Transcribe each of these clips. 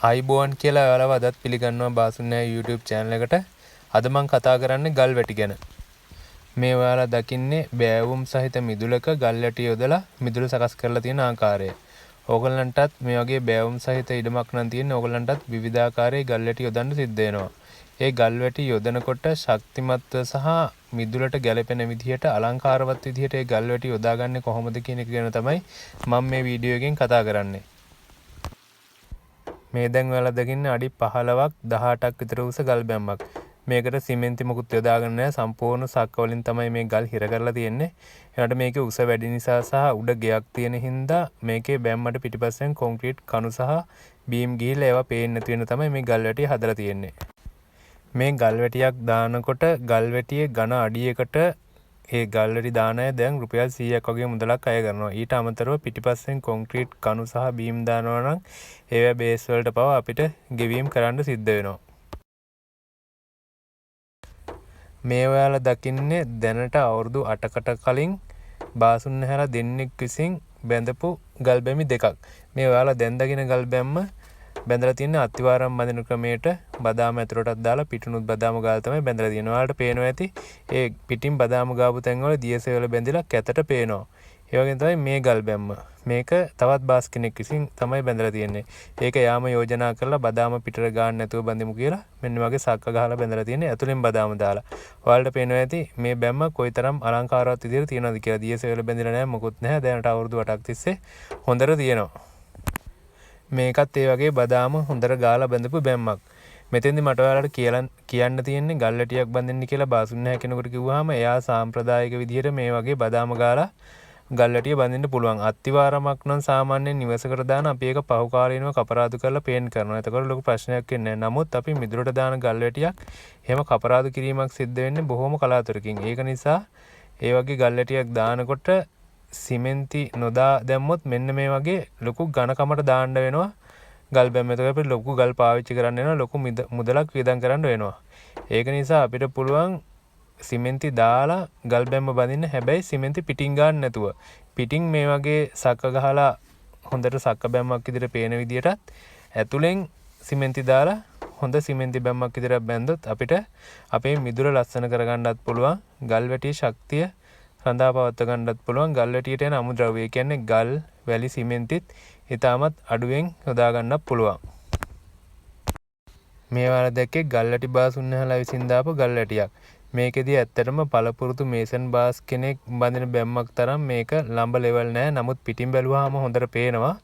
අයිබෝන් කියලා ඔයාලව අදත් පිළිගන්නවා බාසුන්නෑ YouTube channel එකට. අද මම කතා කරන්නේ ගල් වැටි ගැන. මේ ඔයාලා දකින්නේ බෑවුම් සහිත මිදුලක ගල් වැටි යොදලා මිදුල සකස් කරලා තියෙන ආකාරය. ඕගලන්ටත් මේ වගේ බෑවුම් සහිත ඉඩමක් නම් තියෙන ඕගලන්ටත් විවිධාකාරයේ ගල් වැටි යොදන්න සිද්ධ වෙනවා. ඒ ගල් වැටි යොදනකොට ශක්තිමත්ව සහ මිදුලට ගැලපෙන විදිහට අලංකාරවත් විදිහට ඒ ගල් වැටි යොදාගන්නේ කොහොමද කියන එක ගැන තමයි මම මේ වීඩියෝ එකෙන් කතා කරන්නේ. මේ දැන් ඔයාලා දකින්නේ අඩි 15ක් 18ක් විතර උස ගල් බැම්මක්. මේකට සිමෙන්ති මොකුත් යොදාගෙන නැහැ. සම්පූර්ණ සක්ක වලින් තමයි මේ ගල් හිර කරලා තියෙන්නේ. ඒකට මේකේ උස වැඩි නිසා සහ උඩ ගෙයක් තියෙන හින්දා මේකේ බැම්මට පිටිපස්සෙන් කොන්ක්‍රීට් කණු සහ බීම් ගිහිල්ලා ඒවා පේන්නේ නැති වෙන තමයි මේ ගල් වැටිය හදලා තියෙන්නේ. මේ ගල් වැටියක් දානකොට ගල් වැටියේ ඝන අඩියකට ඒ ගල් වැටි දාන අය දැන් රුපියල් 100ක් වගේ මුදලක් අය කරනවා. ඊට අමතරව පිටිපස්සෙන් කොන්ක්‍රීට් කණු සහ බීම් දානවා නම් ඒවා බේස් වලට පව අපිට ගෙවීම් කරන්න සිද්ධ වෙනවා. මේ ඔයාලා දකින්නේ දැනට අවුරුදු 8කට කලින් බාසුන්නහැලා දෙන්නෙක් විසින් බැඳපු ගල් බැමි දෙකක්. මේ ඔයාලා දැන් දකින ගල් බැම්ම බැඳලා තියෙන අතිවාරම් බඳින ක්‍රමයට බදාම ඇතුලටත් දාලා පිටුනුත් බදාම ගාලා තමයි බැඳලා තියෙන්නේ. ඔයාලට පේනවා ඇති ඒ පිටින් බදාම ගාපු තැන් වල දියසෙවල බැඳිලා කැතට පේනවා. ඒ වගේ තමයි මේ ගල් බැම්ම. මේක තවත් බාස් කෙනෙක් විසින් තමයි බැඳලා තියෙන්නේ. ඒක යාම යෝජනා කරලා බදාම පිටර ගන්න නැතුව බඳිමු කියලා මෙන්න වගේ සක්ක ගහලා බැඳලා තියෙන්නේ ඇතුලෙන් බදාම දාලා. ඔයාලට පේනවා ඇති මේ බැම්ම කොයිතරම් අලංකාරවත් විදිහට තියෙනවද කියලා. දියසෙවල බැඳිලා නැහැ මොකුත් නැහැ. දැනට අවුරුදු 8ක් තිස්සේ හොඳට තියෙනවා. මේකත් ඒ වගේ බදාම හොඳට ගාලා බැඳපු බැම්මක්. මෙතෙන්දි මට ඔයාලට කියන්න තියෙන්නේ ගල් වැටියක් බඳින්න කියලා බාසුන්නහැ කෙනෙකුට කිව්වහම එයා සාම්ප්‍රදායික විදිහට මේ වගේ බදාම ගාලා ගල් වැටිය බඳින්න පුළුවන්. අත්තිවාරමක් නම් සාමාන්‍යයෙන් නිවසකට දාන අපි ඒක පහු කාලීනව කපරාදු කරලා පේන්ට් කරනවා. එතකොට ලොකු ප්‍රශ්නයක් වෙන්නේ නැහැ. නමුත් අපි මිදුලට දාන ගල් වැටියක් එහෙම කපරාදු කිරීමක් සිද්ධ වෙන්නේ බොහොම කලාතුරකින්. ඒක නිසා ඒ වගේ ගල් වැටියක් දානකොට සිමෙන්ති නොදා දැම්මොත් මෙන්න මේ වගේ ලොකු ඝනකමට දාන්න වෙනවා ගල් බැම්ම. එතකොට අපිට ලොකු ගල් පාවිච්චි කරන්න වෙනවා. ලොකු මුදලක් වියදම් කරන්න වෙනවා. ඒක නිසා අපිට පුළුවන් සිමෙන්ති දාලා ගල් බැම්ම බඳින්න. හැබැයි සිමෙන්ති පිටින් ගන්න නැතුව පිටින් මේ වගේ සක්ක ගහලා හොඳට සක්ක බැම්මක් විදිහට පේන විදිහටත් ඇතුලෙන් සිමෙන්ති දාලා හොඳ සිමෙන්ති බැම්මක් විදිහට බැන්දොත් අපිට අපේ මිදුල ලස්සන කරගන්නත් පුළුවන්. ගල් වැටියේ ශක්තිය රඳා පවත්වා ගන්නත් පුළුවන්. ගල් වැටියට යන අමුද්‍රව්‍ය කියන්නේ ගල්, වැලි, සිමෙන්තිත් ඉතාමත් අඩුවෙන් යොදා ගන්නත් පුළුවන්. මේ වල දැක්කේ ගල් වැටි බාසුන්නහලා විසින් දාපු ගල් වැටියක්. මේකෙදී ඇත්තටම පළපුරුදු මේසන් බාස් කෙනෙක් බඳින බැම්මක් තරම් මේක ලම්බ ලෙවල් නැහැ. නමුත් පිටින් බැලුවාම හොඳට පේනවා.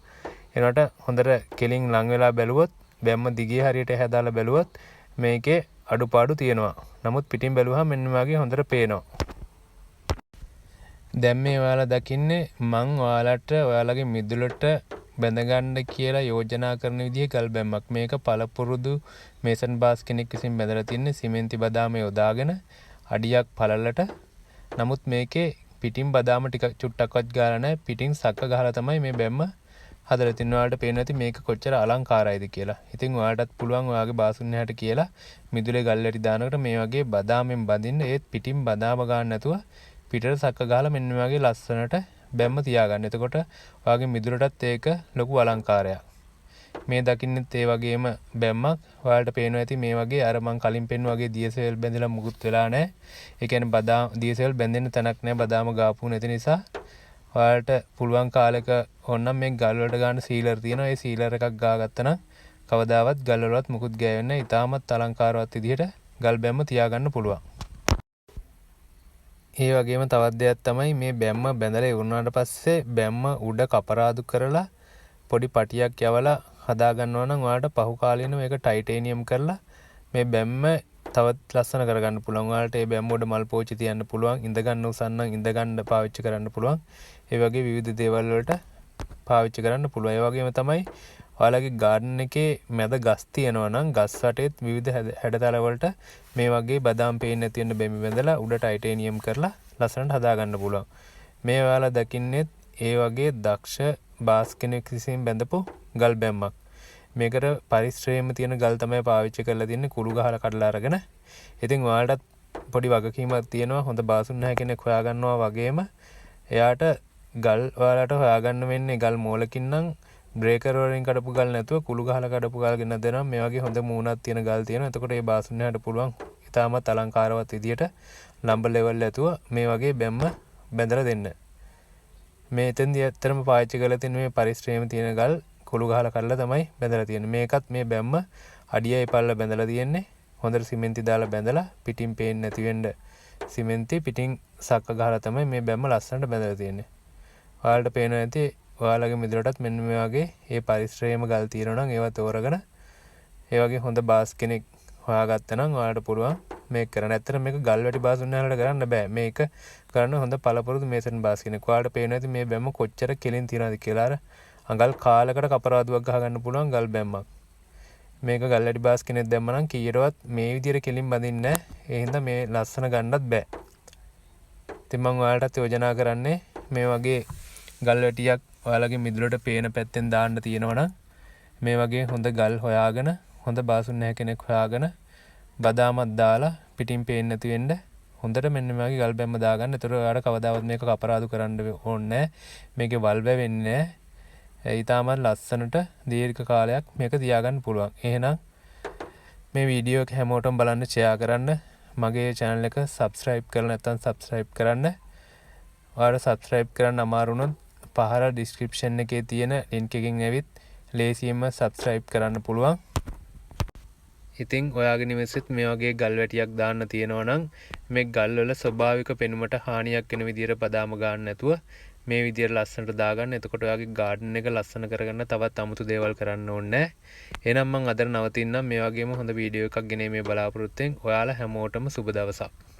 එනකොට හොඳට කෙලින් ලං වෙලා බැලුවොත් බැම්ම දිගේ හරියට හැදාලා බැලුවොත් මේකේ අඩුපාඩු තියෙනවා. නමුත් පිටින් බැලුවාම මෙන්න වගේ හොඳට පේනවා. දැන් මේ ඔයාලා දකින්නේ මං ඔයාලට ඔයාලගේ මිදුලට බැඳගන්න කියලා යෝජනා කරන විදිහේ ගල් බැම්මක්. මේක පළපුරුදු මේසන් බාස් කෙනෙක් විසින් බැඳලා තින්නේ සිමෙන්ති බදාම යොදාගෙන අඩියක් පළලට. නමුත් මේකේ පිටින් බදාම ටික චුට්ටක්වත් ගාලා නැහැ. පිටින් සක්ක ගහලා තමයි මේ බැම්ම හදලා තින්නේ. ඔයාලට පේන්නේ නැති මේක කොච්චර අලංකාරයිද කියලා. ඉතින් ඔයාලටත් පුළුවන් ඔයාගේ බාසුන්නහැට කියලා මිදුලේ ගල් වැටි දානකොට මේ වගේ බදාමෙන් බඳින්න. ඒත් පිටින් බදාම ගන්න නැතුව පිටට සක්ක ගහලා මෙන්න වගේ ලස්සනට බැම්ම තියාගන්න. එතකොට ඔයාගේ මිදුලටත් ඒක ලොකු අලංකාරයක්. මේ දකින්නෙත් ඒ වගේම බැම්මක්. ඔයාලට පේනවා ඇති මේ වගේ අර මං කලින් පෙන්වු වගේ දියසෙල් බැඳලා මුකුත් වෙලා නැහැ. ඒ කියන්නේ බදාම දියසෙල් බැඳෙන්න තැනක් නැහැ. බදාම ගාපු නැති නිසා ඔයාලට පුළුවන් කාලෙක ඕනනම් මේ ගල් වලට ගන්න සීලර් තියෙනවා. ඒ සීලර් එකක් ගාගත්තා නම් කවදාවත් ගල් වලවත් මුකුත් ගෑවෙන්නේ නැහැ. ඉතාමත් අලංකාරවත් විදිහට ගල් බැම්ම තියාගන්න පුළුවන්. ඒ වගේම තවත් දෙයක් තමයි මේ බැම්ම බැඳලා ඉවරනාට පස්සේ බැම්ම උඩ කපරාදු කරලා පොඩි පටියක් යවලා හදා ගන්නවා නම් ඔයාලට පහු කාලීනව මේක ටයිටේනියම් කරලා මේ බැම්ම තවත් ලස්සන කරගන්න පුළුවන්. ඔයාලට මේ බැම්ම උඩ මල් පෝච්චි තියන්න පුළුවන්. ඉඳ ගන්න උසන්නම් ඉඳ ගන්න පාවිච්චි කරන්න පුළුවන්. ඒ වගේ විවිධ දේවල් වලට පාවිච්චි කරන්න පුළුවන්. ඒ වගේම තමයි ඔයාලගේ ගාඩන් එකේ මැද ගස් තියෙනවා නම් ගස් වටේත් විවිධ හැඩතල වලට මේ වගේ බදාම් පේන්න තියෙන බැමි බැඳලා උඩ ටයිටේනියම් කරලා ලස්සනට හදා ගන්න පුළුවන්. මේ ඔයාලා දකින්නේ ඒ වගේ දක්ෂ බාස් කෙනෙක් විසින් බැඳපු ගල් බැම්මක්. මේකට පරිශ්‍රයේම තියෙන ගල් තමයි පාවිච්චි කරලා තින්නේ කුළු ගහලා කඩලා අරගෙන. ඉතින් ඔයාලටත් පොඩි වගකීමක් තියෙනවා. හොඳ බාසුන්නහැ කෙනෙක් හොයාගන්නවා වගේම එයාට ගල් ඔයාලට හොයාගන්න වෙන්නේ ගල් මෝලකින් නම් බ්‍රේකර් වලින් කඩපු ගල් නැතුව කුළු ගහලා කඩපු ගල් ගෙනත් දෙනවා. මේ වගේ හොඳ මූණක් තියෙන ගල් තියෙනවා. එතකොට මේ බාසුන්නහට පුළුවන් ඉතාමත් අලංකාරවත් විදියට නම්බර් ලෙවල් ඇතුව මේ වගේ බැම්ම බැඳලා දෙන්න. මේ එතෙන්දී ඇත්තටම පාවිච්චි කරලා තියෙන මේ පරිශ්‍රයේම තියෙන ගල් කුළු ගහලා කඩලා තමයි බැඳලා තියෙන්නේ. මේකත් මේ බැම්ම අඩියයි පල්ල බැඳලා තියෙන්නේ. හොඳට සිමෙන්ති දාලා බැඳලා පිටින් පේන්නේ නැති වෙන්න සිමෙන්ති පිටින් සක්ක ගහලා තමයි මේ බැම්ම ලස්සනට බැඳලා තියෙන්නේ. ඔයාලට පේනවා ඇති ඔයාලගේ මිදුලටත් මෙන්න මේ වගේ මේ පරිශ්‍රයේම ගල් තියෙනවා නම් ඒවා තෝරගෙන ඒ වගේ හොඳ බාස් කෙනෙක් හොයාගත්තා නම් ඔයාලට පුළුවන් මේක කරන්න. ඇත්තට මේක ගල් වැටි බාසුන්නහලට කරන්න බෑ. මේක කරන්න හොඳ පළපුරුදු මේසන් බාස් කෙනෙක්. ඔයාලට පේනවා ඇති මේ බැම්ම කොච්චර කෙලින් තියනවද කියලා. අර අඟල් කාලකට කපරාදුවක් ගහගන්න පුළුවන් ගල් බැම්මක්. මේක ගල් වැටි බාස් කෙනෙක් දැම්ම නම් කීයටවත් මේ විදියට කෙලින් බඳින්නේ නැහැ. ඒ හින්දා මේ ලස්සන ගන්නත් බෑ. ඉතින් මම ඔයාලටත් යෝජනා කරන්නේ මේ වගේ ගල් වැටියක් ඔයාලගේ මිදුලට පේන පැත්තෙන් දාන්න තියෙනවා නම් මේ වගේ හොඳ ගල් හොයාගෙන හොඳ බාසුන්නහ කෙනෙක් හොයාගෙන බදාමක් දාලා පිටින් පේන්නේ නැති වෙන්න හොඳට මෙන්න මේ වගේ ගල් බැම්ම දාගන්න. ඒතර ඔයාලට කවදාවත් මේක කපරාදු කරන්න ඕනේ නැහැ. මේකේ වල් වැවෙන්නේ නැහැ. ඊටමත් ලස්සනට දීර්ඝ කාලයක් මේක තියාගන්න පුළුවන්. එහෙනම් මේ වීඩියෝ එක හැමෝටම බලන්න ෂෙයා කරන්න. මගේ channel එක subscribe කරලා නැත්නම් subscribe කරන්න. ඔයාලට subscribe කරන්න අමාරු වුණොත් පහළ description එකේ තියෙන link එකකින් ඇවිත් ලේසියෙන්ම subscribe කරන්න පුළුවන්. ඉතින් ඔයාගේ නිවෙසෙත් මේ වගේ ගල් වැටියක් දාන්න තියෙනවා නම් මේ ගල් වල ස්වභාවික පෙනුමට හානියක් වෙන විදියට බදාම ගන්න නැතුව මේ විදියට ලස්සනට දාගන්න. එතකොට ඔයාගේ garden එක ලස්සන කරගන්න තවත් අමුතු දේවල් කරන්න ඕනේ නැහැ. එහෙනම් මම අද නවතින්නම්. මේ වගේම හොඳ වීඩියෝ එකක් ගෙනීමේ බලාපොරොත්තුෙන් ඔයාලා හැමෝටම සුබ දවසක්.